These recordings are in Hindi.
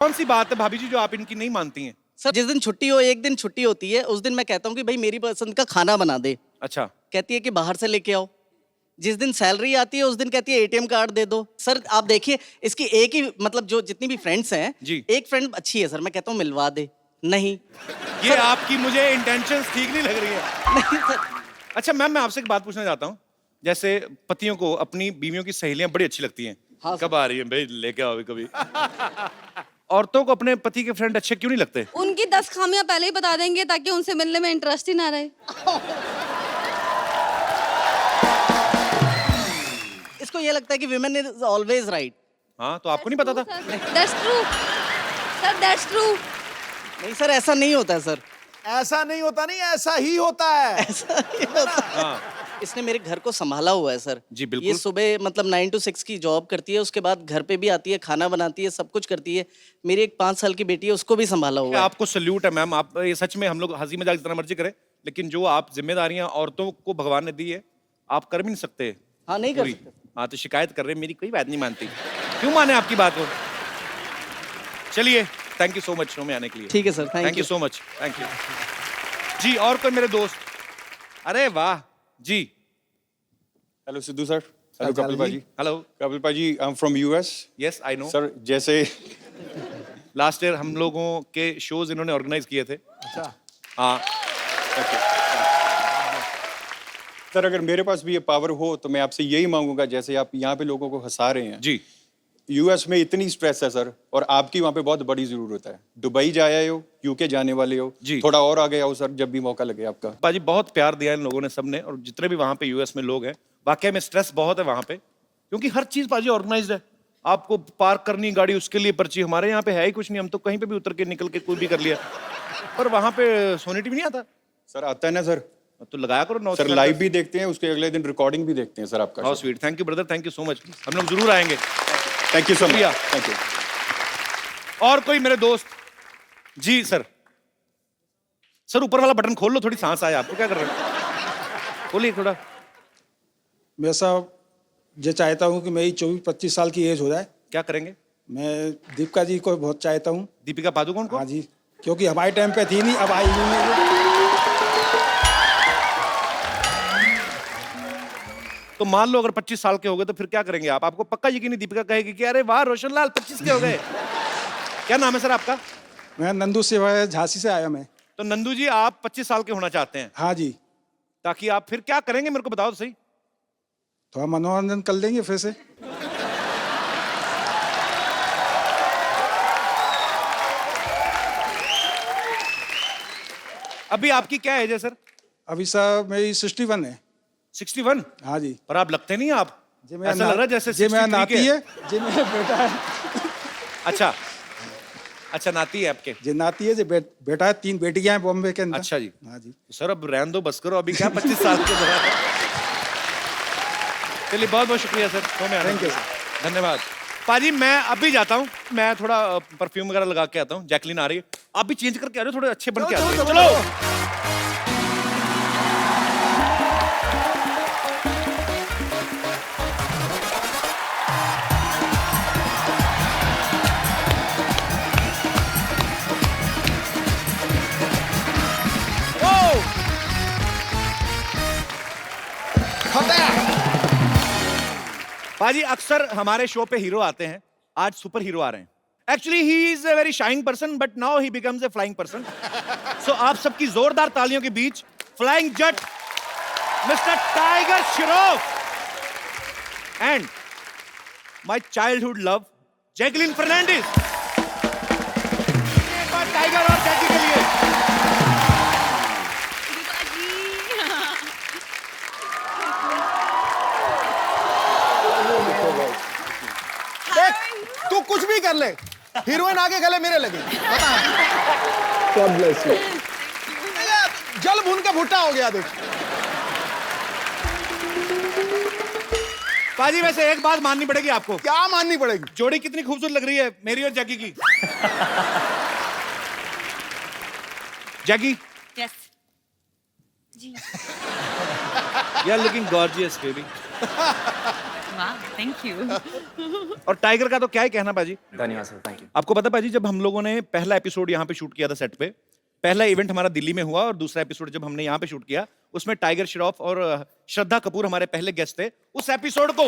कौन सी बात है भाभी जी जो आप इनकी नहीं मानती हैं? सर जिस दिन छुट्टी हो, एक दिन छुट्टी होती है, उस दिन मैं कहता हूँ कि भाई मेरी पसंद का खाना बना दे। अच्छा, कहती है कि बाहर से लेके आओ। जिस दिन सैलरी आती है उस दिन कहती है एटीएम कार्ड दे दो। सर आप देखिए, इसकी एक ही मतलब जो जितनी भी फ्रेंड्स हैं, जी। एक फ्रेंड अच्छी है सर, मैं कहता हूँ मिलवा दे, नहीं। ये आपकी मुझे इंटेंशंस ठीक नहीं लग रही है। नहीं सर। अच्छा मैम, मैं आपसे एक बात पूछना चाहता हूँ। जैसे पतियों को अपनी बीवियों की सहेलियां बड़ी अच्छी लगती हैं। हाँ, कब आ रही है भाई, लेके आओ कभी। औरतों को अपने पति के फ्रेंड अच्छे क्यों नहीं लगते? उनकी 10 खामियां पहले ही बता देंगे ताकि उनसे मिलने में इंटरेस्ट ही ना रहे। इसको ये लगता है कि विमेन इज ऑलवेज राइट। हाँ, तो आपको नहीं पता था? That's true sir, that's true. नहीं सर, ऐसा नहीं होता है सर। ऐसा नहीं होता, नहीं ऐसा ही होता है। ऐसा नहीं होता। हाँ इसने मेरे घर को संभाला हुआ है सर। जी, बिल्कुल। ये सुबह मतलब 9 to 6 की जॉब करती है, उसके बाद घर पे भी आती है, खाना बनाती है, सब कुछ करती है। मेरी एक 5 साल की बेटी है, उसको भी संभाला हुआ है। आपको सल्यूट है मैम। आप ये सच में, हम लोग हंसी मजाक जितना मर्जी करें, लेकिन जो आप जिम्मेदारियां औरतों को भगवान ने दी है, आप कर भी नहीं सकते। हाँ, नहीं कर पूरी। सकते। हाँ, तो शिकायत कर रहे हैं, मेरी कोई बात नहीं मानती। क्यों माने आपकी बात को? चलिए, thank you so much show में आने के लिए। ठीक है sir, thank you so much, thank you जी। और कोई मेरे दोस्त? अरे वाह जी। Hello Sidhu sir. हेलो अच्छा, कपिल जी। भाजी। हेलो। कपिल भाजी, I am from US. Yes I know. Sir जैसे लास्ट ईयर हम लोगों के शोज इन्होंने ऑर्गेनाइज किए थे। अच्छा, हाँ। सर अगर मेरे पास भी ये पावर हो तो मैं आपसे यही मांगूंगा, जैसे आप यहाँ पे लोगों को हंसा रहे हैं। जी। यूएस में इतनी स्ट्रेस है सर, और आपकी वहाँ पे बहुत बड़ी जरूरत है। दुबई जा आए हो, यूके जाने वाले हो, जी। थोड़ा और आगे आओ सर जब भी मौका लगे आपका। बाजी बहुत प्यार दिया इन लोगों ने, सबने, और जितने भी वहां पे यूएस में लोग हैं। वाकई में स्ट्रेस बहुत है वहां पे, क्योंकि हर चीज बाजी ऑर्गेनाइज्ड है। आपको पार्क करनी गाड़ी, उसके लिए पर्ची। हमारे यहाँ पे है ही कुछ नहीं, हम तो कहीं पे भी उतर के निकल के कोई भी कर लिया। पर वहां पे सोनी टीवी नहीं आता। सर आता है ना सर। तो लगाया करो 9 सर लाइव भी देखते हैं, उसके अगले दिन रिकॉर्डिंग भी देखते हैं सर आपका। How sweet, thank you brother, thank you so much. हम लोग जरूर आएंगे। Thank you so much. शुक्रिया। Thank you. और कोई मेरे दोस्त? जी सर। सर ऊपर वाला बटन खोल लो, थोड़ी सांस आए आपको। क्या कर रहे हो? खोलिए थोड़ा। मैं साहब ये चाहता हूँ कि मेरी 24-25 साल की एज हो जाए। क्या करेंगे? मैं दीपिका जी को बहुत चाहता हूँ। दीपिका पादुकोण को? हाँ जी, क्योंकि हमारे टाइम पे थी नहीं, अब आई हुई है। तो मान लो अगर 25 साल के हो गए तो फिर क्या करेंगे आप? आपको पक्का यकीन नहीं दीपिका कहेगी कि अरे वाह रोशन लाल 25 के हो गए। क्या नाम है सर आपका? मैं नंदू से, झांसी से आया मैं। तो नंदू जी, आप 25 साल के होना चाहते हैं, हाँ जी, ताकि आप फिर क्या करेंगे मेरे को बताओ तो सही। थोड़ा मनोरंजन कर लेंगे फिर से। अभी आपकी क्या एज है सर? अभी साहब मेरी 61 है। 61? हाँ जी। पर आप लगते नहीं आप। जे मेरा ऐसा लग रहा है जैसे जे मेरा 63 नाती के। है, जे मेरा बेटा है। अच्छा अच्छा, नाती है आपके? जे नाती है, जे बेटा है, 3 बेटियां हैं बॉम्बे के अंदर। अच्छा जी। हाँ जी। सर अब रहने दो, बस करो। अभी क्या 25 साल के हो? चलिए, बहुत बहुत शुक्रिया सर शो में आने Thank के you, लिए। धन्यवाद पाजी। मैं अभी जाता हूँ, मैं थोड़ा परफ्यूम वगैरह लगा के आता हूँ। जैकलीन आ रही है, आप भी चेंज करके आ रहे हो, थोड़े अच्छे बन के आ रहे हो। चलो। पाजी अक्सर हमारे शो पे हीरो आते हैं, आज सुपर हीरो आ रहे हैं। Actually he is a very shying person, but now he becomes a flying person. So आप सबकी जोरदार तालियों के बीच flying Jatt mister Tiger Shroff and my childhood love Jacqueline Fernandez. एक बार टाइगर और जैकी के लिए। तू कुछ भी कर ले, हीरोइन आगे गले मेरे लगे। God bless you। जल भून का भुट्टा हो गया देख। पाजी वैसे एक बात माननी पड़ेगी आपको। क्या माननी पड़ेगी? जोड़ी कितनी खूबसूरत लग रही है मेरी और जैकी की। जैकी, यस जी। you are looking gorgeous, baby. वाह, थैंक यू। और टाइगर का तो क्या ही कहना पाजी। धन्यवाद सर, थैंक यू। आपको पता पाजी, जब हम लोगों ने पहला एपिसोड यहाँ पे शूट किया था सेट पे, पहला इवेंट हमारा दिल्ली में हुआ और दूसरा एपिसोड जब हमने यहाँ पे शूट किया, उसमें टाइगर श्रॉफ और श्रद्धा कपूर हमारे पहले गेस्ट थे। उस एपिसोड को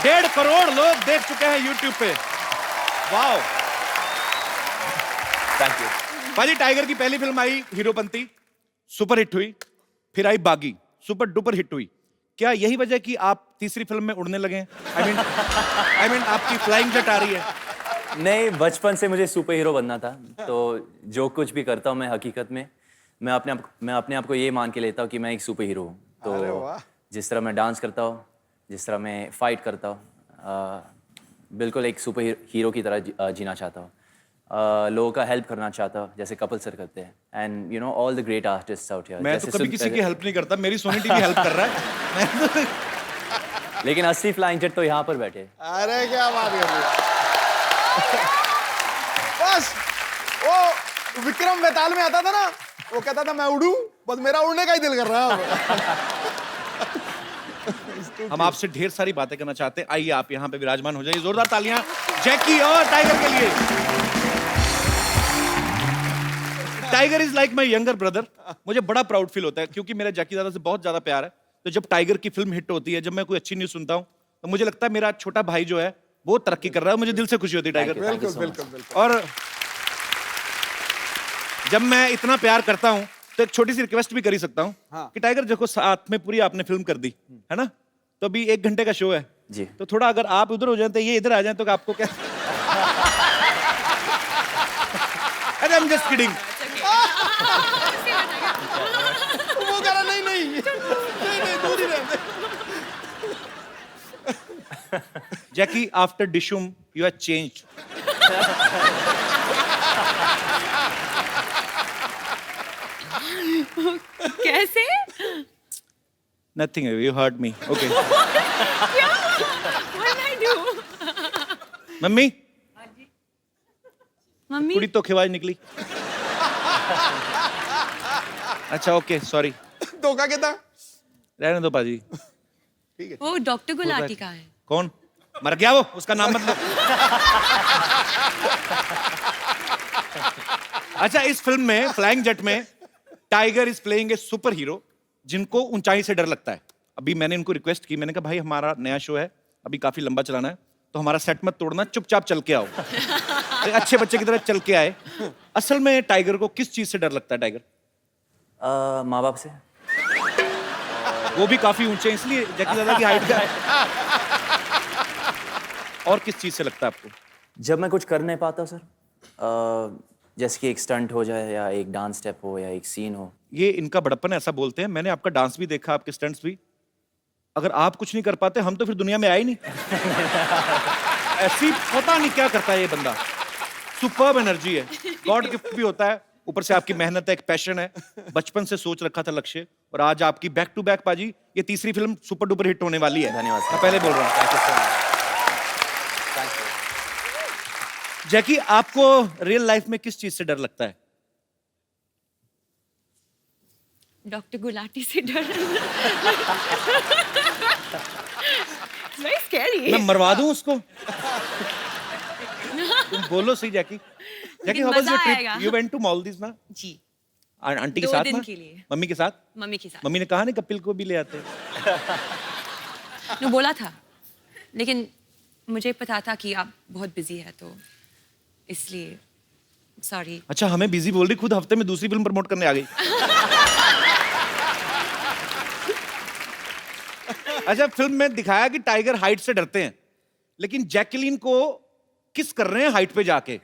1.5 करोड़ लोग देख चुके हैं यूट्यूब पे। Wow, thank you. पाजी टाइगर की पहली फिल्म आई हीरोपंती, सुपर हिट हुई, फिर आई बागी, सुपर डुपर हिट हुई। क्या यही वजह कि आप तीसरी फिल्म में उड़ने लगे हैं? आई मीन आपकी फ्लाइंग जेट आ रही है। नहीं, बचपन से मुझे सुपर हीरो बनना था, तो जो कुछ भी करता हूँ मैं हकीकत में मैं अपने आप को ये मान के लेता हूँ कि मैं एक सुपर हीरो हूँ। तो जिस तरह मैं डांस करता हूँ, जिस तरह मैं फाइट करता हूँ, बिल्कुल एक सुपर हीरो की तरह जीना चाहता हूँ। लोगों का हेल्प करना चाहता हूँ, जैसे कपिल सर करते हैं। And you know all the great artists out here. मैं तो कभी किसी की हेल्प नहीं करता, मेरी सोनी टीवी हेल्प कर रहा है। लेकिन 80 फ्लाइंग जेट तो यहाँ पर बैठे। अरे क्या बात कर रही है। बस वो विक्रम बेताल में आता था ना, वो कहता था मैं उड़ूं, बस मेरा उड़ने का ही दिल कर रहा है। हम आपसे ढेर सारी बातें करना चाहते हैं। आइए आप यहाँ पे विराजमान हो जाइए। जोरदार तालियां जैकी और टाइगर के लिए। Tiger is like my younger brother. मुझे बड़ा प्राउड फील होता है क्योंकि मेरा जैकी दादा से बहुत ज्यादा प्यार है। तो जब टाइगर की फिल्म हिट होती है, जब मैं कोई अच्छी न्यूज सुनता हूँ, तो मुझे लगता है मेरा छोटा भाई जो है वो तरक्की कर रहा है। मुझे दिल से खुशी होती है टाइगर। बिल्कुल बिल्कुल बिल्कुल। और जब मैं इतना प्यार करता हूँ तो एक छोटी सी रिक्वेस्ट भी कर ही सकता हूँ कि टाइगर देखो, साथ में पूरी आपने फिल्म कर दी है ना, तो अभी 1 घंटे का शो है जी, तो थोड़ा अगर आप उधर हो जाए तो ये इधर आ जाए तो आपको क्या। अरे आई एम जस्ट किडिंग। वो कह रहा नहीं नहीं नहीं, दूर ही रहने। Jackie, after Dishoom you have changed. कैसे? Nothing, you hurt me. Okay. क्या? What did I do? Mummy, mummy कुड़ी तो खिवाज निकली। अच्छा ओके, सॉरी। धोखा कितना? रहने दो पाजी। वो डॉक्टर गुलाटी का है। कौन मर गया? वो उसका नाम मत लो। अच्छा, इस फिल्म में फ्लाइंग जेट में tiger is playing a super hero जिनको ऊंचाई से डर लगता है। अभी मैंने इनको रिक्वेस्ट की, मैंने कहा भाई हमारा नया शो है, अभी काफी लंबा चलाना है, तो हमारा सेट मत तोड़ना, चुपचाप चल के आओ। एक अच्छे बच्चे की तरह चल के आए। असल में टाइगर को किस चीज से डर लगता है? टाइगर माँ बाप से। वो भी काफी ऊंचे हैं इसलिए जैकी दादा की हाइट का है। और किस चीज से लगता है आपको? जब मैं कुछ कर नहीं पाता सर, जैसे कि एक स्टंट हो जाए या एक डांस स्टेप हो या एक सीन हो। ये इनका बड़प्पन है, ऐसा बोलते हैं। मैंने आपका डांस भी देखा, आपके स्टंट्स भी। अगर आप कुछ नहीं कर पाते हम तो फिर दुनिया में आए नहीं। ऐसी पता नहीं क्या करता है ये बंदा। सुपर्ब एनर्जी है, गॉड गिफ्ट भी होता है, ऊपर से आपकी मेहनत है, एक पैशन है, बचपन से सोच रखा था लक्ष्य, और आज आपकी बैक टू बैक पाजी ये तीसरी फिल्म सुपर डुपर हिट होने वाली है। धन्यवाद सर। मैं पहले बोल रहा हूँ। जैकी, आपको रियल लाइफ में किस चीज से डर लगता है? डॉक्टर गुलाटी से डर। Very scary. मैं मरवा दूं उसको? तुम बोलो सही जैकी। जैकी, हाउ वाज मजा योर ट्रिप? आएगा। यू वेंट टू मालदीव्स ना? जी, आंटी के 2 साथ दिन ना? के लिए। मम्मी के साथ? मम्मी के साथ। मम्मी ने कहा नहीं कपिल को भी ले आते? ने बोला था, लेकिन मुझे पता था कि आप बहुत बिजी है, तो इसलिए सॉरी। अच्छा, हमें बिजी बोल रही, खुद हफ्ते में दूसरी फिल्म प्रमोट करने आ गई। अच्छा, फिल्म में दिखाया कि टाइगर हाइट से डरते हैं, लेकिन जैकलीन को किस कर रहे हैं हाइट पे जाके।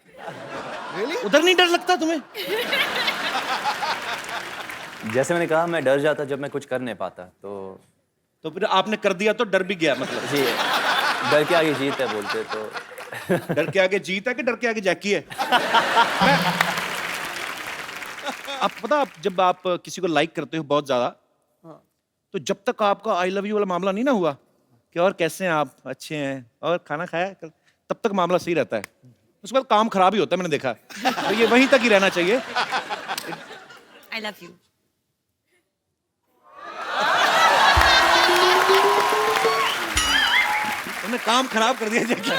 उधर नहीं डर लगता तुम्हें? जैसे मैंने कहा, मैं डर जाता जब मैं कुछ कर नहीं पाता, तो फिर आपने कर दिया तो डर भी गया मतलब? जी, डर के आगे जीत है बोलते तो। डर के आगे जीत है कि डर के आगे जैकी है? आप पता, आप जब आप किसी को लाइक करते हो बहुत ज्यादा, तो जब तक आपका आई लव यू वाला मामला नहीं ना हुआ कि और कैसे हैं आप, अच्छे हैं और खाना खाया कल, तब तक मामला सही रहता है। उसके बाद काम खराब ही होता है, मैंने देखा। तो ये वहीं तक ही रहना चाहिए। I love you. तुमने काम खराब कर दिया जैकी।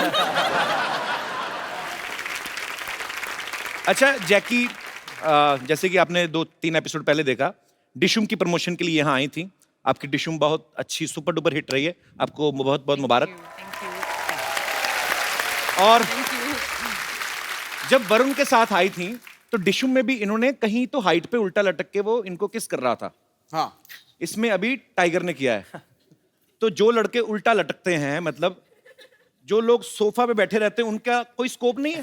अच्छा जैकी, जैसे कि आपने 2-3 एपिसोड पहले देखा, डिशुम की प्रमोशन के लिए यहाँ आई थी। आपकी डिशुम बहुत अच्छी सुपर डुपर हिट रही है, आपको बहुत बहुत मुबारक। और जब वरुण के साथ आई थी तो डिशुम में भी इन्होंने कहीं तो हाइट पे उल्टा लटक के वो इनको किस कर रहा था। हाँ इसमें अभी टाइगर ने किया है। तो जो लड़के उल्टा लटकते हैं, मतलब जो लोग सोफा पे बैठे रहते हैं, उनका कोई स्कोप नहीं है।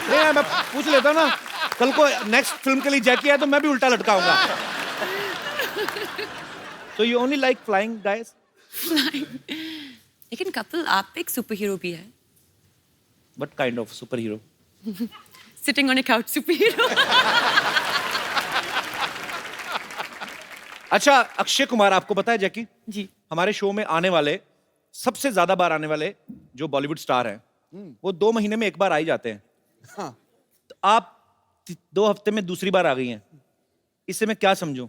नहीं, मैं पूछ लेता ना, कल को नेक्स्ट फिल्म के लिए जैकी है तो मैं भी उल्टा लटकाऊंगा। तो you only like flying guys? लेकिन कपिल, आप एक सुपर हीरो भी है। What kind of super hero? Sitting on a couch super hero. अच्छा अक्षय कुमार, आपको पता है जैकी, जी। हमारे शो में आने वाले, सबसे ज्यादा बार आने वाले जो बॉलीवुड स्टार हैं, वो 2 महीने में एक बार आ ही जाते हैं। हाँ। तो आप 2 हफ्ते में दूसरी बार आ गई हैं, इससे मैं क्या समझूं?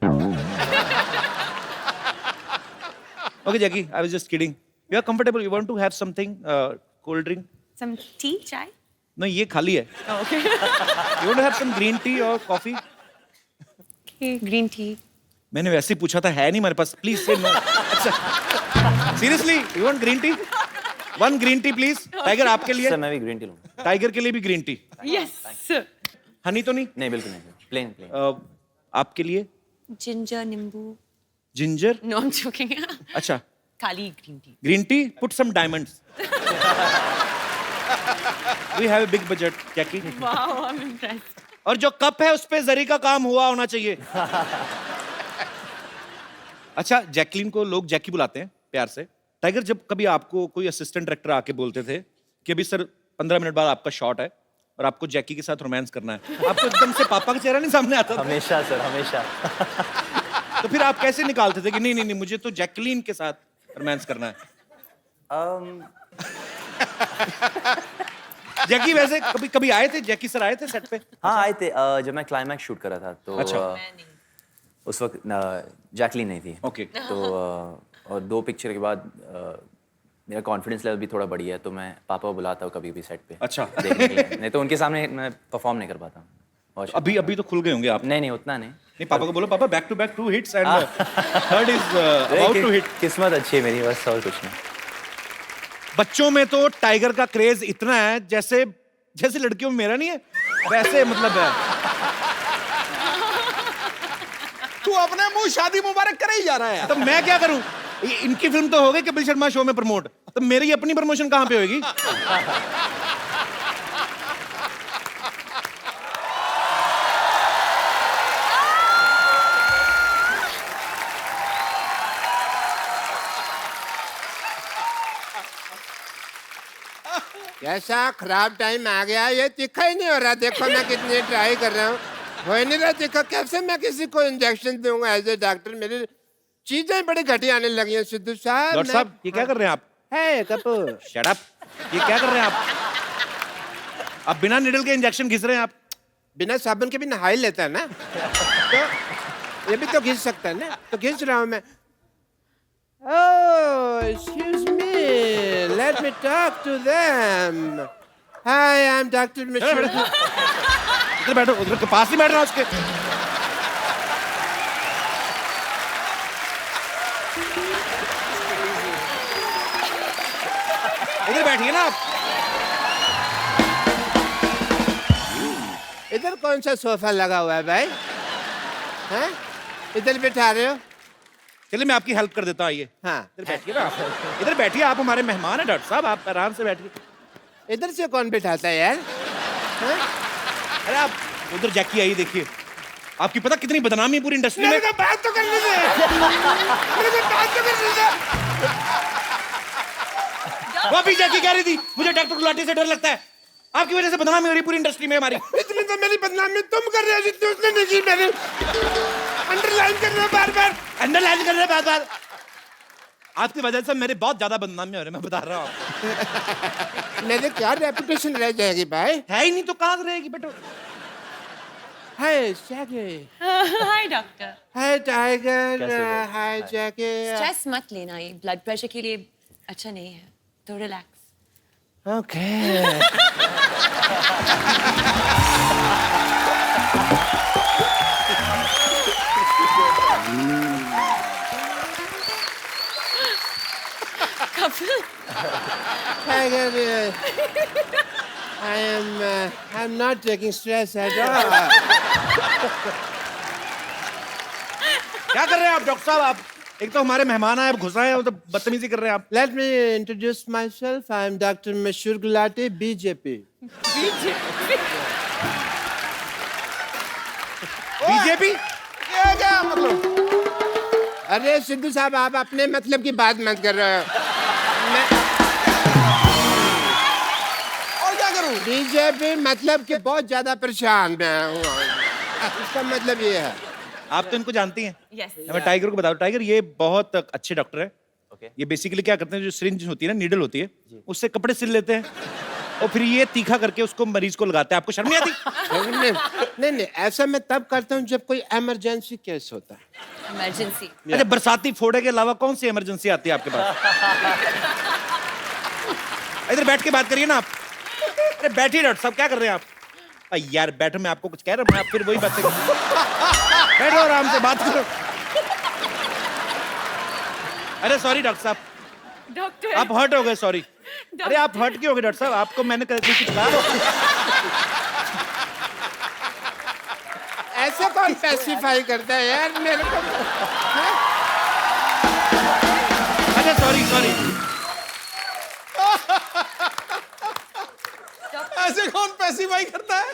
Okay Jackie, I was just kidding. You are comfortable? You want to have something cold drink? Some tea, chai? नहीं, ये खाली है। Okay. You want to have some green tea और कॉफी? Okay, green tea. मैंने वैसे ही पूछा था, है नहीं मेरे पास, प्लीज से नो। अच्छा seriously, you want green tea? 1 green tea please. Tiger आपके लिए? सर मैं भी ग्रीन टी लूंगा। टाइगर के लिए भी green tea. Yes sir. Honey तो नहीं? नहीं बिल्कुल नहीं, प्लेन। आपके लिए? जिंजर, नींबू। Ginger? No, I am joking. अच्छा खाली green tea. Green tea, put some diamonds. We have a big budget Jackie. Wow, I am impressed. और जो कप है उस पे जरी का काम हुआ होना चाहिए। अच्छा जैकलीन को लोग जैकी बुलाते हैं प्यार से। टाइगर, जब कभी आपको कोई असिस्टेंट डायरेक्टर आके बोलते थे कि अभी सर 15 मिनट बाद आपका शॉट है और आपको जैकी के साथ रोमांस करना है, आपको एकदम से पापा का चेहरा नहीं सामने आता था? हमेशा सर, हमेशा। तो फिर आप कैसे निकालते थे कि नहीं नहीं नहीं, मुझे तो जैकलीन के साथ रोमांस करना है? जैकी वैसे कभी कभी आए थे, जैकी सर आए थे सेट पे? हाँ आए थे, जब मैं क्लाइमैक्स शूट कर रहा था तो अच्छा। उस वक्त जैकलीन नहीं थी। ओके। तो और 2 पिक्चर के बाद मेरा कॉन्फिडेंस लेवल भी थोड़ा बढ़ी है, तो मैं पापा को बुलाता हूँ कभी भी सेट पे। अच्छा। देखने के लिए। नहीं तो उनके सामने मैं परफॉर्म नहीं कर पाता हूँ। और अभी अभी तो खुल गए होंगे आप? नहीं नहीं उतना नहीं। नहीं, पापा को बोलो पापा back to back 2 hits and third is about to hit. किस्मत अच्छी है मेरी, बस और कुछ नहीं। बच्चों में तो टाइगर का क्रेज इतना है जैसे जैसे लड़कियों में मेरा नहीं है, वैसे मतलब है। तू अपने मुंह शादी मुबारक करे ही जा रहा है। तो मैं क्या करूं? इनकी फिल्म तो हो गई कपिल शर्मा शो में प्रमोट, तो मेरी अपनी प्रमोशन कहां पे होगी? कैसा खराब टाइम आ गया, ये तीखा ही नहीं हो रहा। देखो मैं कितनी ट्राई कर रहा हूँ, हो ही नहीं रहा तीखा। कैसे मैं किसी को इंजेक्शन दूंगा एज ए डॉक्टर? मेरी चीजें बड़ी घटिया आने लगी हैं सिद्धू साहब। डॉक्टर साहब ये क्या कर रहे हैं आप? है कपूर, शट अप। ये क्या कर रहे हैं आप? आप बिना निडल के इंजेक्शन घिस रहे हैं आप। बिना साबुन के भी नहा ही लेता है ना, तो ये भी तो घिस सकता है ना, तो घिस रहा हूँ मैं। Oh, excuse me. Let me talk to them. Hi, I'm Dr. Mishra. इधर बैठो, उधर के पास ही बैठ रहा उसके। इधर बैठिए ना आप। इधर कौन सा सोफा लगा हुआ है भाई? हैं? इधर बिठा रहे हो? चलिए मैं आपकी हेल्प कर देता हूँ, आइए। हाँ। इधर बैठिए ना आप। इधर बैठिए, आप हमारे मेहमान हैं डॉक्टर साहब, आप आराम से बैठिए। इधर से कौन बिठाता है यार? हैं? अरे आप उधर जैकी आई, देखिए आपकी पता कितनी बदनामी है पूरी इंडस्ट्री में। मेरे को बात तो करने दे। मेरे को बात तो करने दे। वो अभी जैकी कह रही थी मुझे डॉक्टर गुलाटी से डर लगता है, आपकी वजह से बदनामी हो रही पूरी इंडस्ट्री में हमारी। इतनी तो मेरी बदनामी तुम कर रहे हो जितनी उसने नहीं की। मेरी अंडरलाइन कर रहे हो बार बार, अंडरलाइन कर रहे हैं बार-बार। आपकी वजह से मेरे बहुत ज्यादा बदनामी हो रही है, मैं बता रहा हूँ आपको। मेरे क्या रेपुटेशन रह जाएगी भाई? है ही नहीं तो कहाँ से रहेगी बेटो? Hi Jackie. Hi doctor. Hi Tiger. Hi Jackie. Stress मत लेना, ये ब्लड प्रेशर के लिए अच्छा नहीं है तो relax. Okay. Kapil Tiger, I'm not taking stress at all. क्या कर रहे हैं आप डॉक्टर साहब? आप एक तो हमारे मेहमान आए, अब घुस आए, तो बदतमीजी कर रहे हैं आप. Let me introduce myself. I'm Dr. Mashur Gulati, BJP. BJP ये क्या मतलब? अरे सिद्धू साहब, आप अपने मतलब की बात मत कर रहे हो. और क्या करूं? बीजेपी मतलब कि बहुत ज्यादा परेशान मैं हूँ. इसका मतलब ये है. आप तो इनको जानती हैं. Yes. मैं टाइगर को बताओ. टाइगर ये बहुत अच्छे डॉक्टर है. Okay. ये बेसिकली क्या करते हैं, जो सिरिंज होती है ना, नीडल होती है, उससे कपड़े सिल लेते हैं और फिर ये तीखा करके उसको मरीज को लगाते हैं. आपको शर्म नहीं आती? नहीं, ऐसा मैं तब करता हूँ जब कोई इमरजेंसी केस होता है. इमरजेंसी. अच्छा, बरसाती फोड़े के अलावा कौन सी इमरजेंसी आती है आपके पास? इधर बैठ के बात करिए ना आप. अरे बैठिए डॉक्टर साहब, क्या कर रहे हैं आप? यार बैठो, मैं आपको कुछ कह रहा हूँ, आप फिर वही बातें बैठो, आराम से बात करो. अरे सॉरी डॉक्टर साहब, डॉक्टर आप हर्ट हो गए. सॉरी. अरे आप हर्ट क्यों हो गए डॉक्टर साहब? आपको मैंने कुछ कहा? ऐसे कौन स्पेसिफाई करता है यार मेरे को. अच्छा सॉरी. ऐसे कौन पैसिफाई करता है?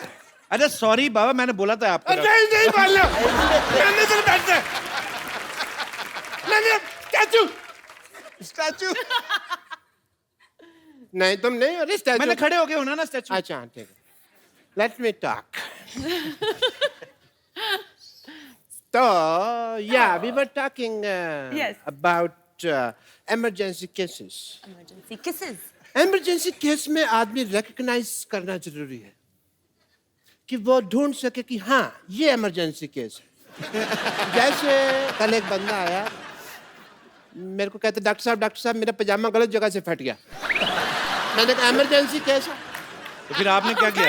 अच्छा सॉरी बाबा, मैंने बोला था आपको. नहीं बोलो. मैंने तो बैठते. नहीं स्टैचू. स्टैचू. नहीं तुम नहीं हो स्टैचू. मैंने खड़े हो गए होना ना स्टैचू. अच्छा ठीक है. Let me talk. तो yeah, we were talking Yes. about emergency cases. Emergency kisses. Emergency case में आदमी रिकग्नाइज करना जरूरी है कि वो ढूंढ सके कि हाँ ये इमरजेंसी केस है. जैसे कल एक बंदा आया मेरे को कहते, डॉक्टर साहब मेरा पजामा गलत जगह से फट गया. मैंने कहा इमरजेंसी केस है. तो फिर आपने क्या किया?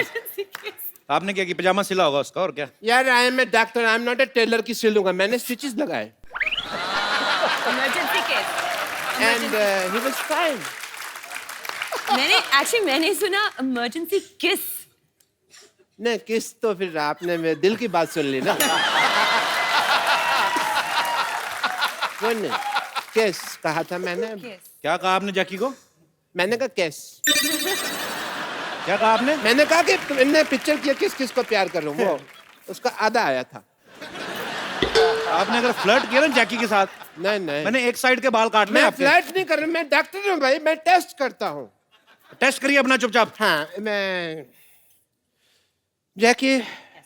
आपने क्या किया? पजामा सिला होगा उसका, और क्या? यार I am a doctor, I am not a tailor की सिलूंगा. मैंने स्टिचेस लगाए emergency case. And he was fine. मैंने सुना इमरजेंसी किस. नहीं किस तो फिर आपने मेरे दिल की बात सुन ली ना. वो नहीं केस कहा था मैंने. क्या कहा आपने जैकी को? मैंने कहा केस. क्या कहा आपने? मैंने कहा कि तुमने पिक्चर किया किस किस को प्यार कर रहा हूँ, वो उसका आधा आया था. आपने अगर फ्लर्ट किया ना जैकी के साथ, नहीं मैंने एक साइड के बाल काटने मैं आपके. फ्लर्ट नहीं कर रहा. मैं डॉक्टर हूँ भाई, मैं टेस्ट करता हूँ. टेस्ट करिए अपना चुपचाप. हाँ मैं Jackie,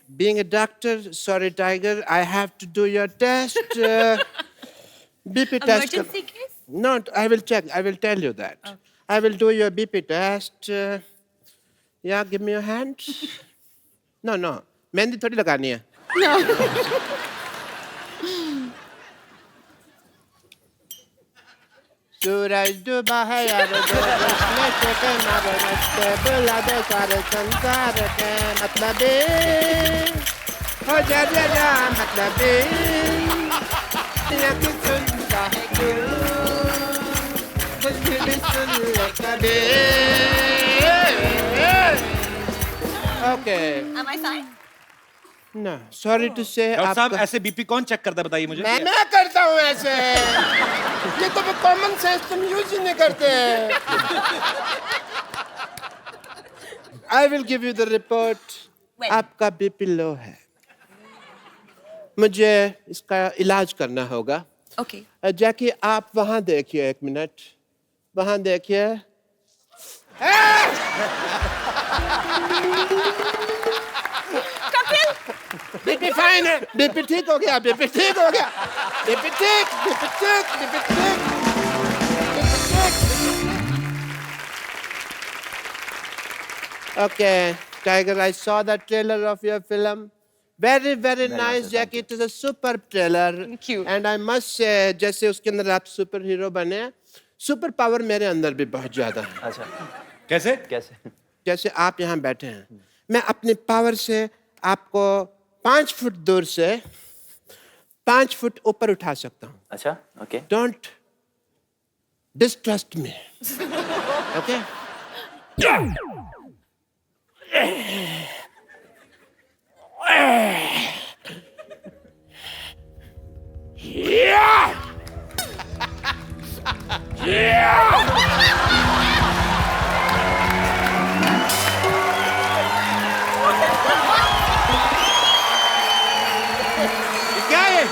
being a doctor, sorry Tiger, I have to do your test. BP test. Emergency case? No, I will check. I will tell you that. Okay. I will do your BP test. Yeah, give me your hand. No. Mehndi थोड़ी लगानी है. सूरज डूबा है यार उसमें से किनारे मस्ते बुला दे सारे संसार के मतलब हो जा मतलब या कि सुनता है क्यों कुछ भी सुन ले कभी. Okay. Am I fine? No, sorry to say. Doctor साहब आपका ऐसे बीपी कौन चेक करता है, बताइए मुझे. मैं करता हूँ ऐसे. ये तो कॉमन सेंस तुम यूज ही नहीं करते. I will give you the report. When? आपका बीपी लो है. मुझे इसका इलाज करना होगा. Okay. जैकी आप वहां देखिए, एक मिनट वहां देखिए. बीपी फाइन है. बीपी ठीक हो गया. बीपी ठीक हो गया. बीपी ठीक. बीपी ठीक. बीपी ठीक. Okay, Tiger, I saw the trailer of your film. Very, very nice, Jackie. It is a superb trailer. Thank you. And I must say, जैसे उसके अंदर आप सुपर हीरो बने, सुपर पावर मेरे अंदर भी बहुत ज्यादा है। अच्छा, कैसे? कैसे? जैसे आप यहाँ बैठे हैं, मैं अपनी पावर से आपको 5 फुट दूर से 5 फुट ऊपर उठा सकता हूँ। अच्छा, okay. Don't distrust me, okay? ये क्या है?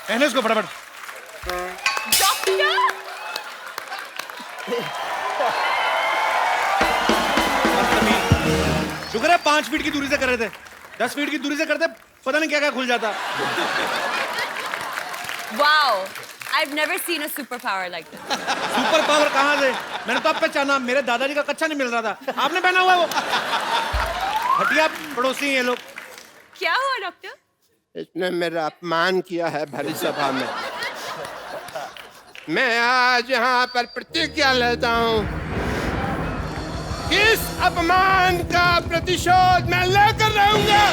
पहने उसको फटाफट। बदतमीज। शुक्र है 5 फीट की दूरी से कर रहे थे, 10 फीट की दूरी से करते पता नहीं क्या क्या खुल जाता। Wow, I've never seen a superpower like this. Super power कहाँ से? मैंने तो अब पहचाना, मेरे दादाजी का कच्चा नहीं मिल रहा था, आपने पहना हुआ है वो। हटिया पड़ोसी हैं ये लोग। क्या हुआ डॉक्टर? इसने मेरा अपमान किया है भरी सभा में। मैं आज यहाँ पर प्रतिज्ञा लेता हूँ कि इस अपमान का प्रतिशोध मैं लेकर रहूंगा।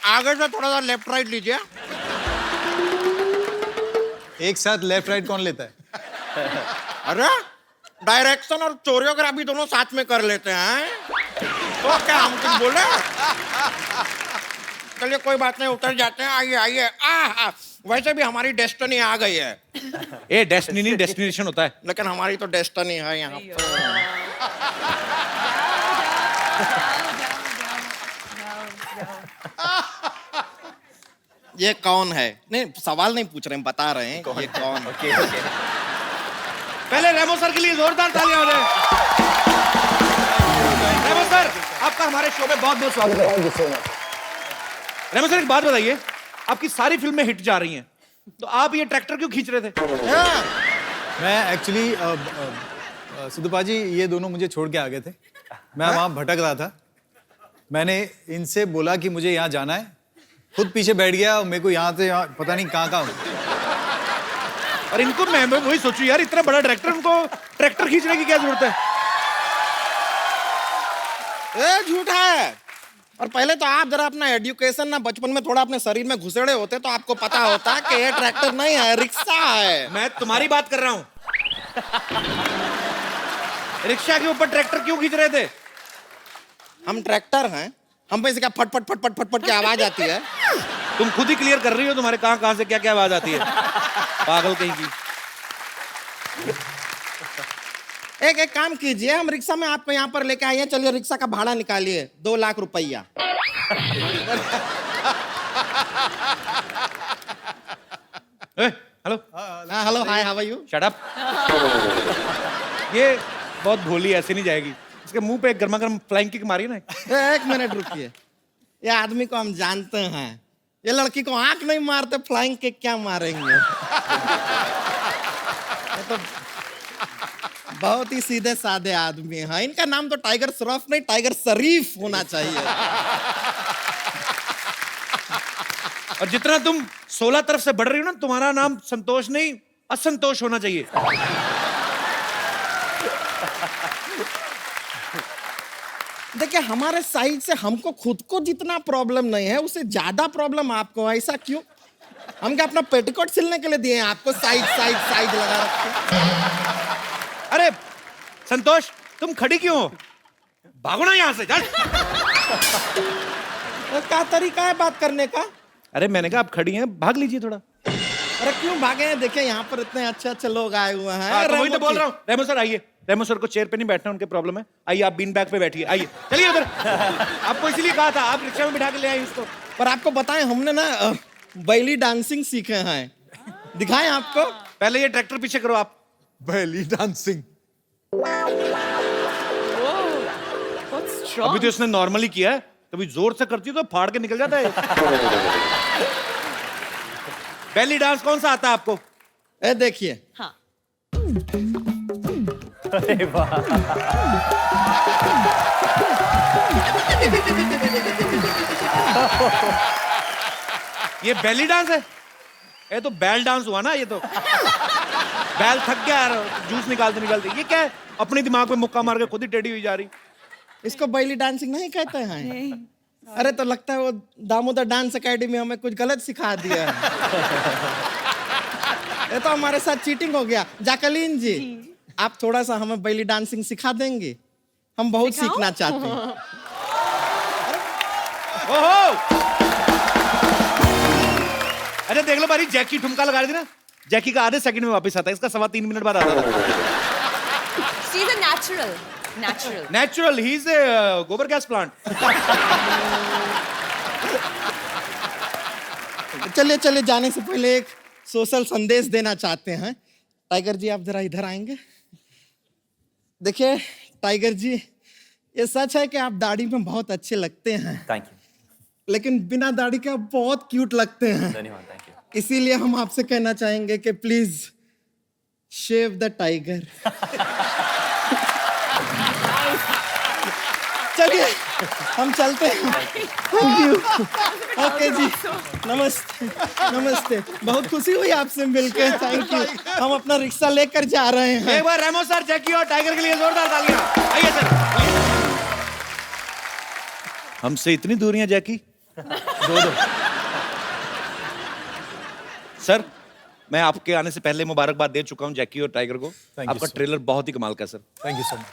आगे से थोड़ा सा लेफ्ट राइट लीजिए। एक साथ लेफ्ट राइट कौन लेता है? अरे डायरेक्शन और कोरियोग्राफी दोनों साथ में कर लेते हैं, तो क्या हम कुछ बोले? चलिए कोई बात नहीं, उतर जाते हैं। आइए आइए। वैसे भी हमारी डेस्टिनी आ गई है। ए डेस्टिनी नहीं, डेस्टिनेशन होता है। लेकिन हमारी तो डेस्टिनी है यहाँ पर। ये कौन है? नहीं, सवाल नहीं पूछ रहे हैं, बता रहे हैं ये कौन है। Okay, okay. पहले रेमो सर के लिए जोरदार तालियां हो जाए। रेमो सर, आपका हमारे शो में बहुत बहुत स्वागत है। रेमो सर, एक बात बताइए, आपकी सारी फिल्में हिट जा रही हैं, तो आप ये ट्रैक्टर क्यों खींच रहे थे? मैं एक्चुअली सिद्धू जी, ये दोनों मुझे छोड़ के आ गए थे। मैं वहाँ भटक रहा था। मैंने इनसे बोला कि मुझे यहाँ जाना है, खुद पीछे बैठ गया और मेरे को यहाँ से यहाँ पता नहीं कहाँ और इनको मैं वही सोचूं यार, इतना बड़ा डायरेक्टर, उनको ट्रैक्टर खींचने की क्या जरूरत है? ए झूठा है। और पहले तो आप जरा अपना एजुकेशन ना बचपन में थोड़ा अपने शरीर में घुसेड़े होते तो आपको पता होता कि ये ट्रैक्टर नहीं है, रिक्शा है। मैं तुम्हारी बात कर रहा हूं। रिक्शा के ऊपर ट्रैक्टर क्यों खींच रहे थे? हम ट्रैक्टर हैं, हम पे से क्या फट फट फट फट फट फट की आवाज आती है। तुम खुद ही क्लियर कर रही हो, तुम्हारे कहां कहां से क्या क्या आवाज आती है, पागल कहीं की। एक काम कीजिए, हम रिक्शा में आपको यहाँ पर लेके आए हैं। चलिए रिक्शा का भाड़ा निकालिए, 2 लाख रुपया। Hello. Hello, hi, how are you? Shut up. ये बहुत भोली, ऐसे नहीं जाएगी। इसके मुंह पे एक गर्मा गर्म फ्लाइंग किक मारी ना। 1 मिनट रुकिए। ये आदमी को हम जानते हैं, ये लड़की को आंख नहीं मारते, फ्लाइंग किक क्या मारेंगे? ये तो बहुत ही सीधे साधे आदमी हैं। इनका नाम तो टाइगर श्रॉफ नहीं, टाइगर शरीफ होना चाहिए। और जितना तुम 16 तरफ से बढ़ रही हो ना, तुम्हारा नाम संतोष नहीं, असंतोष होना चाहिए। देखिए, हमारे साइड से हमको खुद को जितना प्रॉब्लम नहीं है, उससे ज्यादा प्रॉब्लम आपको। ऐसा क्यों? हम क्या अपना पेटीकोट सिलने के लिए दिए हैं आपको? साइड साइड साइड लगा रखे। अरे संतोष, तुम खड़ी क्यों हो? भागो ना यहाँ से, चल। क्या तरीका है बात करने का? अरे मैंने कहा आप खड़ी हैं, भाग लीजिए थोड़ा। अरे क्यों भागे हैं? देखिए यहाँ पर इतने अच्छे अच्छे लोग आए हुए हैं। हाँ, तो वही तो बोल रहा हूँ। रेमो सर आइए। रेमो सर को चेयर पे नहीं बैठना, उनके प्रॉब्लम है। आइए, आप बीन बैग पे बैठिए। आइए, चलिए उधर। आपको इसीलिए कहा था, आप रिक्शा में बिठा के ले आए इसको। पर आपको बताएं, हमने ना बैली डांसिंग सीखे हैं। दिखाएं आपको? पहले ये ट्रैक्टर पीछे करो आप। बैली डांसिंग। अभी तो इसने नॉर्मली किया है, कभी जोर से करती है तो फाड़ के निकल जाता है। बेली डांस कौन सा आता है आपको? ए देखिए, हाँ अरे वाह ये बेली डांस है? ये तो बैल डांस हुआ ना ये तो। बैल थक गया यार, जूस निकालते निकालते। ये क्या है? अपने दिमाग पे मुक्का मार के खुद ही टेढ़ी हुई जा रही। इसको बैली डांसिंग नहीं कहते हैं। अरे तो लगता है वो दामोदर डांस एकेडमी हमें कुछ गलत सिखा दिया है। ये तो हमारे साथ चीटिंग हो गया। जैकलीन जी, आप थोड़ा सा हमें बैली डांसिंग सिखा देंगे? हम बहुत सीखना चाहते हैं। ओहो! अरे देख लो भाई, जैकी ठुमका लगा रही थी ना, जैकी का आधे सेकंड में वापस आता है, इसका 3.25 मिनट बाद आता है। She is a natural natural, he is a गोबर गैस प्लांट। चलिए चलिए, जाने से पहले एक सोशल संदेश देना चाहते हैं। टाइगर जी, आप जरा इधर आएंगे। देखिए टाइगर जी, ये सच है कि आप दाढ़ी में बहुत अच्छे लगते हैं, थैंक यू, लेकिन बिना दाढ़ी के आप बहुत क्यूट लगते हैं। धन्यवाद, थैंक यू। इसीलिए हम आपसे कहना चाहेंगे कि प्लीज शेव द टाइगर। चलिए हम चलते हैं। Thank you. ओके जी, नमस्ते नमस्ते। बहुत खुशी हुई आपसे मिलकर, थैंक यू। हम अपना रिक्शा लेकर जा रहे हैं। एक बार रेमो सर, जैकी और टाइगर के लिए जोरदार तालियां। आइए सर। हमसे इतनी दूरियां जैकी। दो। सर, मैं आपके आने से पहले मुबारकबाद दे चुका हूं जैकी और टाइगर को। you, आपका sir. ट्रेलर बहुत ही कमाल का है sir. Thank you so much.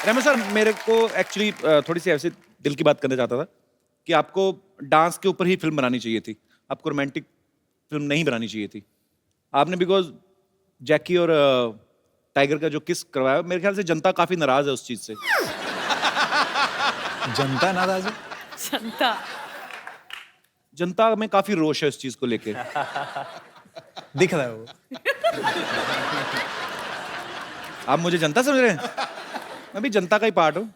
Remo sir, मेरे को एक्चुअली थोड़ी सी ऐसे दिल की बात करना चाहता था कि आपको डांस के ऊपर ही फिल्म बनानी चाहिए थी, आपको रोमांटिक फिल्म नहीं बनानी चाहिए थी। आपने बिकॉज जैकी और टाइगर का जो किस करवाया, मेरे ख्याल से जनता काफी नाराज है उस चीज से। जनता नाराज है? जनता में काफी रोष है इस चीज को लेके। दिख रहा है वो। आप मुझे जनता समझ रहे हैं? मैं भी जनता का ही पार्ट हूँ।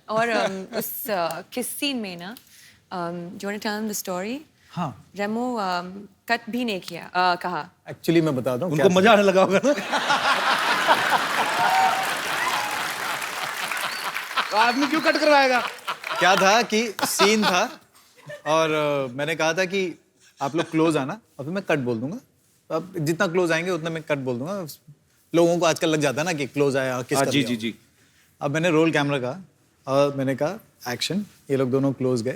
और उस किस सीन में ना, do you want to tell them the story? हाँ, रेमो कट भी नहीं किया, कहा एक्चुअली मैं बताता हूँ। उनको मजा आने लगा होगा ना। तो आदमी क्यों कट करवाएगा? क्या था कि सीन था और मैंने कहा था कि आप लोग क्लोज आना और फिर मैं कट बोल दूंगा। तो अब जितना क्लोज आएंगे उतना मैं कट बोल दूंगा। लोगों को आजकल लग जाता है ना कि क्लोज आया किस जी जी जी। अब मैंने रोल कैमरा कहा और मैंने कहा एक्शन। ये लोग दोनों क्लोज गए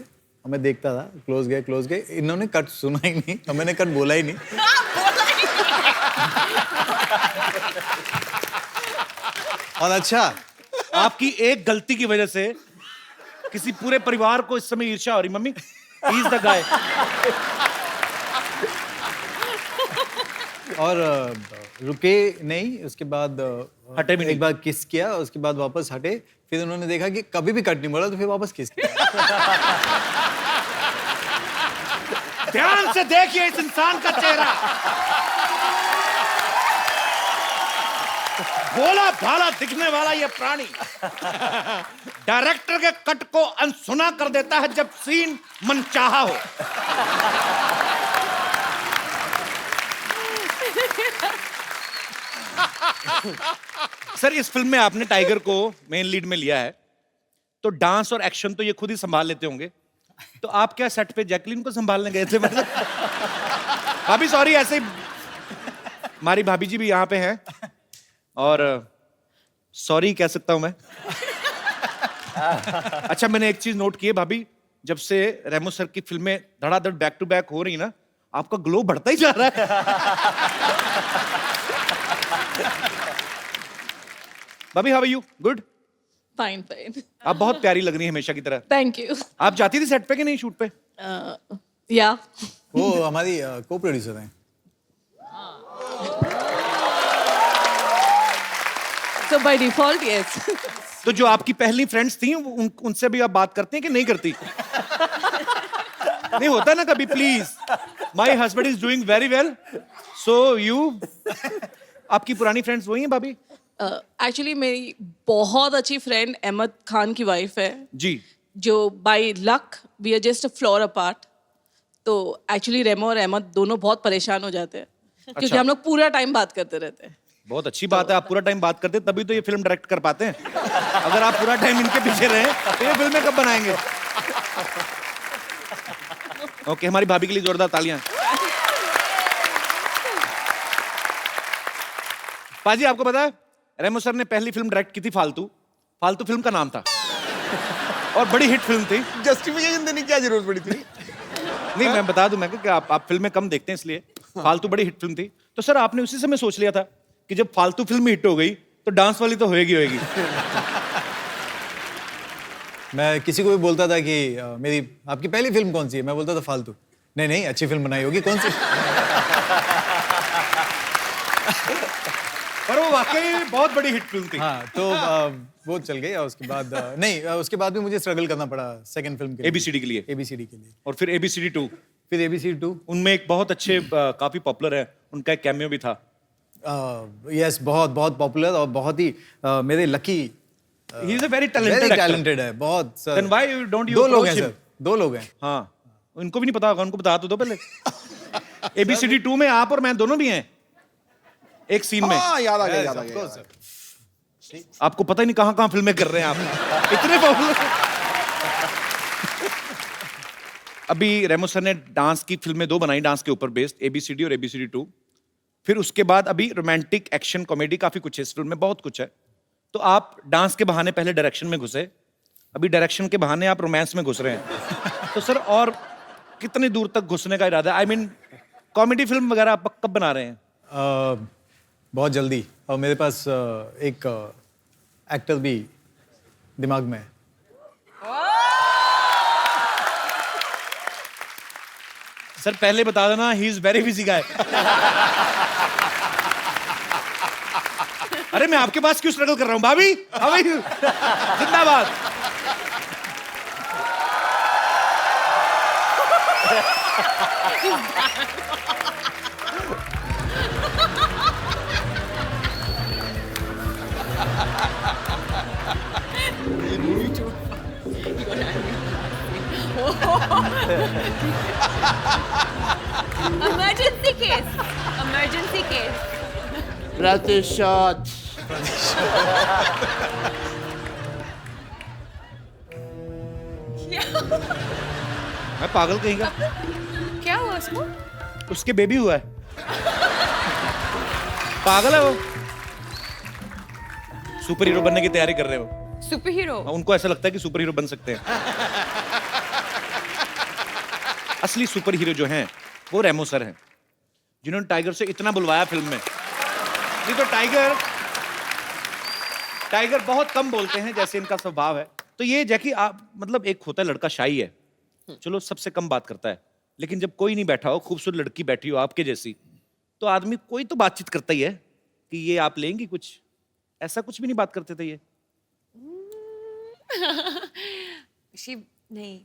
और मैं देखता था, क्लोज गए। इन्होंने कट सुना ही नहीं और मैंने कट बोला ही नहीं। और अच्छा, आपकी एक गलती की वजह से किसी पूरे परिवार को इस समय ईर्ष्या हो रही। Mummy, he is the guy. और रुके नहीं, उसके बाद हटे भी नहीं। एक बार किस किया, उसके बाद वापस हटे। फिर उन्होंने देखा कि कभी भी कट नहीं बोला, तो फिर वापस किस किया। ध्यान से देखिए इस इंसान का चेहरा। भोला भाला दिखने वाला ये प्राणी डायरेक्टर के कट को अनसुना कर देता है जब सीन मनचाहा हो। सर, इस फिल्म में आपने टाइगर को मेन लीड में लिया है, तो डांस और एक्शन तो ये खुद ही संभाल लेते होंगे। तो आप क्या सेट पे जैकलीन को संभालने गए थे? मतलब भाभी सॉरी, ऐसे ही हमारी भाभी जी भी यहाँ पे हैं और सॉरी कह सकता हूं मैं। अच्छा, मैंने एक चीज नोट की है भाभी, जब से रेमो सर की फिल्में धड़ाधड़ बैक टू बैक हो रही ना, आपका ग्लो बढ़ता ही जा रहा है। भाभी, how are you? Good? Fine fine, आप बहुत प्यारी लग रही हैं हमेशा की तरह। Thank you. आप जाती थी सेट पे कि नहीं, शूट पे? या वो हमारी को प्रोड्यूसर हैं। सो बाय डिफॉल्ट यस। तो जो आपकी पहली फ्रेंड्स थी उनसे भी आप बात करते हैं कि नहीं करती? नहीं होता ना कभी, please, my husband is doing very well, so you. आपकी पुरानी फ्रेंड्स वही हैं भाभी? एक्चुअली मेरी बहुत अच्छी फ्रेंड अहमद खान की वाइफ है जी। जो by luck we are just a floor apart. तो एक्चुअली रेमो और अहमद दोनों बहुत परेशान हो जाते हैं क्योंकि अच्छा। हम लोग पूरा टाइम बात करते रहते हैं। बहुत अच्छी बात है, आप पूरा टाइम बात करते हैं तभी तो ये फिल्म डायरेक्ट कर पाते हैं। अगर आप पूरा टाइम इनके पीछे रहे तो ये फिल्में कब बनाएंगे? ओके, हमारी भाभी के लिए जोरदार तालियां। पाजी, आपको पता है रेमो सर ने पहली फिल्म डायरेक्ट की थी फालतू। फालतू फिल्म का नाम था और बड़ी हिट फिल्म थी। जस्टिफिकेशन देने की क्या जरूरत पड़ी थी? नहीं, मैं बता दूं मैं कि आप फिल्में कम देखते हैं इसलिए। फालतू बड़ी हिट फिल्म थी, तो सर आपने उसी समय सोच लिया था कि जब फालतू फिल्म हिट हो गई तो डांस वाली तो होएगी। मैं किसी को भी बोलता था कि मेरी आपकी पहली फिल्म कौन सी है, मैं बोलता था फालतू। नहीं नहीं, अच्छी फिल्म बनाई होगी, कौन सी? पर वो वाकई बहुत बड़ी हिट फिल्म थी। हाँ, तो वो चल गई और उसके बाद नहीं, उसके बाद भी मुझे स्ट्रगल करना पड़ा सेकंड फिल्म के लिए, एबीसीडी के लिए। एबीसीडी के लिए। और फिर एबीसीडी 2, फिर एबीसीडी 2। उनमें एक बहुत अच्छे काफी पॉपुलर है, उनका एक कैमियो भी था। यस, बहुत बहुत पॉपुलर और बहुत ही मेरे lucky, he is a very talented talented है बहुत sir. Then why don't you दो लोग अप्रोच हैं हिम? सर, दो लोग हैं। हाँ, उनको भी नहीं पता होगा, उनको बता तो दो पहले। एबीसीडी 2 में आप और मैं दोनों भी हैं एक सीन में। हाँ, याद आ गया, Yes, याद आ of गया। course, sir. आपको पता ही नहीं कहां कहां फिल्में कर रहे हैं आप, इतने पॉपुलर। अभी रेमो सर ने डांस की फिल्में 2 बनाई, डांस के ऊपर बेस्ड, एबीसीडी और एबीसीडी 2। फिर उसके बाद अभी रोमांटिक, एक्शन, कॉमेडी काफी कुछ है इस फिल्म में, बहुत कुछ है। तो आप डांस के बहाने पहले डायरेक्शन में घुसे, अभी डायरेक्शन के बहाने आप रोमांस में घुस रहे हैं। तो सर और कितनी दूर तक घुसने का इरादा है? आई मीन कॉमेडी फिल्म वगैरह आप कब बना रहे हैं? बहुत जल्दी, और मेरे पास एक एक्टर भी दिमाग में है। सर पहले बता देना, ही इज वेरी बिजी गाय। अरे मैं आपके पास क्यों स्ट्रगल कर रहा हूं? भाभी, हाउ आर यू? जिंदाबाद। Emergency case. Emergency case. प्रतिशत। मैं पागल कहीं का? क्या हुआ उसको? उसके बेबी हुआ है। पागल है वो। सुपर हीरो बनने की तैयारी कर रहे हो। Super hero? उनको ऐसा लगता है कि सुपर हीरो बन सकते हैं। असली सुपर हीरो जो हैं वो रेमो सर हैं, जिन्होंने टाइगर से इतना बुलवाया फिल्म में। नहीं तो टाइगर बहुत कम बोलते हैं, जैसे इनका स्वभाव है। तो ये जैकी आप मतलब, एक होता है लड़का शाई है, चलो सबसे कम बात करता है, लेकिन जब कोई नहीं बैठा हो, खूबसूरत लड़की बैठी हो आपके जैसी, तो आदमी कोई तो बातचीत करता ही है कि ये आप लेंगी कुछ। ऐसा कुछ भी नहीं बात करते थे ये? नहीं।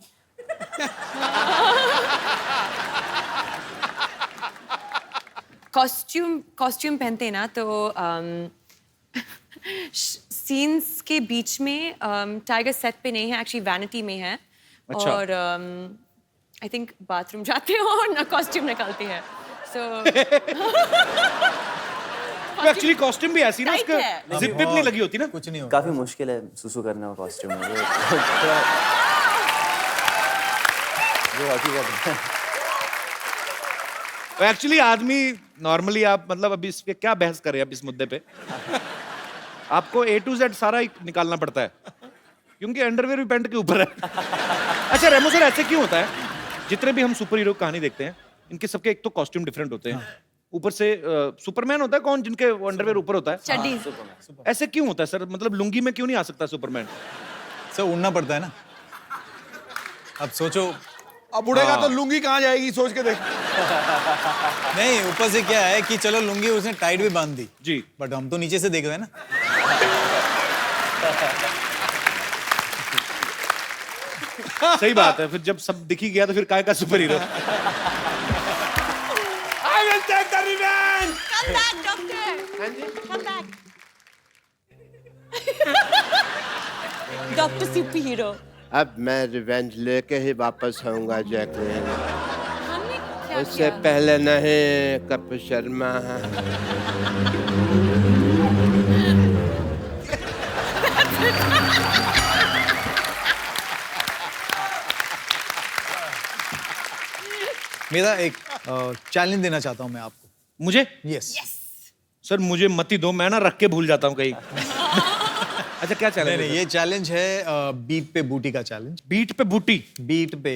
कॉस्ट्यूम पहनते हैं ना, तो सीन्स के बीच में टाइगर सेट पे नहीं है, एक्चुअली वैनिटी में है। अच्छा। और आई थिंक बाथरूम जाते हो और ना कॉस्ट्यूम निकालते हैं, सो एक्चुअली कॉस्ट्यूम भी ऐसी ना, Tight उसका है। जिप विप नहीं लगी होती ना। कुछ नहीं होगा। काफी मुश्किल है सुसु करना कॉस्ट्यूम में, जो हकीकत है। एक्चुअली आदमी नॉर्मली, आप मतलब अभी इस पे क्या बहस करें अब इस मुद्दे पे? आपको A to Z सारा ही निकालना पड़ता है, क्योंकि अंडरवेयर भी पैंट के ऊपर है। अच्छा रेमो सर, ऐसे क्यों होता है? जितने भी हम सुपर हीरो कहानी देखते हैं, इनके सबके एक तो कॉस्ट्यूम डिफरेंट होते हैं, ऊपर से सुपरमैन होता है कौन, जिनके अंडरवेयर ऊपर होता है? चड्डी। ऐसे क्यों होता है सर? मतलब लुंगी में क्यों नहीं आ सकता सुपरमैन? सर उड़ना पड़ता है ना। अब सोचो, अब उड़ेगा तो लुंगी कहाँ जाएगी, सोच के देख। नहीं ऊपर से क्या है कि चलो लुंगी उसने टाइट भी बांध दी जी, बट हम तो नीचे से देख रहे हैं ना। सही बात है। फिर जब सब दिख ही गया तो फिर काय का super hero? I will take the revenge! Come back, doctor. Come back. Doctor super hero. अब मैं रिवेंज लेके ही वापस आऊंगा जैकलिन। उससे पहले नहीं कपिल शर्मा। मेरा एक चैलेंज देना चाहता हूँ मैं आपको। मुझे यस सर मुझे मत ही दो, मैं ना रख के भूल जाता हूँ कहीं। अच्छा क्या नहीं चैलेंज नहीं, ये चैलेंज है बीट पे बूटी का चैलेंज। बीट पे बूटी? बीट पे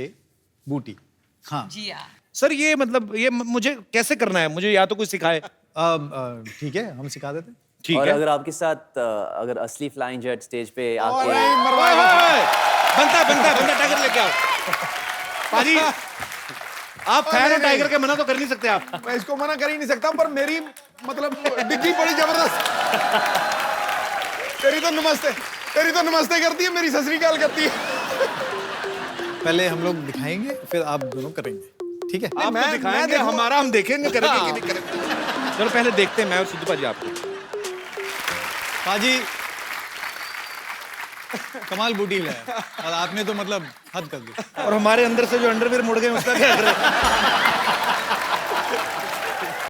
बूटी, हाँ। जी हाँ। सर ये मतलब ये मुझे कैसे करना है? मुझे या तो कोई सिखाए। ठीक है, हम सिखा देते हैं। ठीक और है। अगर आपके साथ अगर असली फ्लाइंग जेट स्टेज पे आके बनता टाइगर लेके आओ। पाजी आप फैन हो टाइगर के, मना तो कर नहीं सकते आप। मैं इसको मना कर ही नहीं सकता, पर मेरी मतलब डिग्गी बड़ी जबरदस्त। तेरी तो नमस्ते करती है, मेरी सत श्री अकाल करती है। पहले हम लोग दिखाएंगे, फिर आप दोनों करेंगे, ठीक है? आप तो दिखाएंगे, हमारा हम देखेंगे करेंगे कि नहीं करेंगे। चलो पहले देखते हैं मैं और सिद्धू पाजी आपको। पाजी कमाल बूटी लाया और आपने तो मतलब हद कर दी। और हमारे अंदर से जो अंडरवियर मुड़ गए उसका क्या करें?